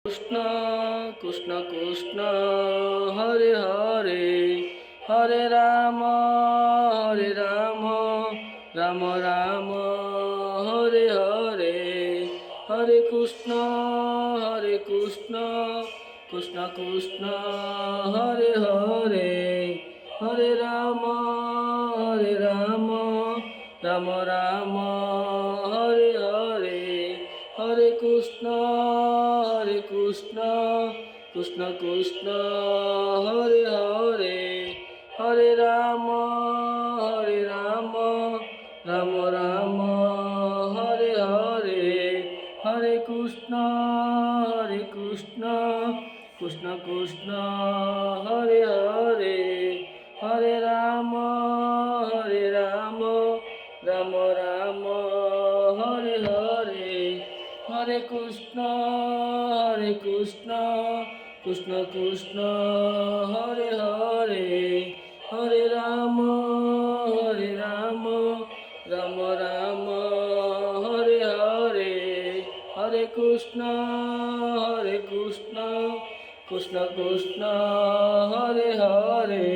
Krishna Krishna Krishna Hare Hare Hare Ram Ram Ram Hare Hare Hare Krishna Krishna Krishna Hare Hare Hare Ram Ram Ram Hare Hare Hare Krishna Krishna Krishna Hare Hare Hare Ram Ram Ram Hare Hare Hare Krishna Krishna Krishna Hare Hare Hare Ram Ram Ram Hare Hare Hare Krishna Krishna Hare Hare Hare Ram Ram Hare Hare Hare Krishna Krishna Hare Hare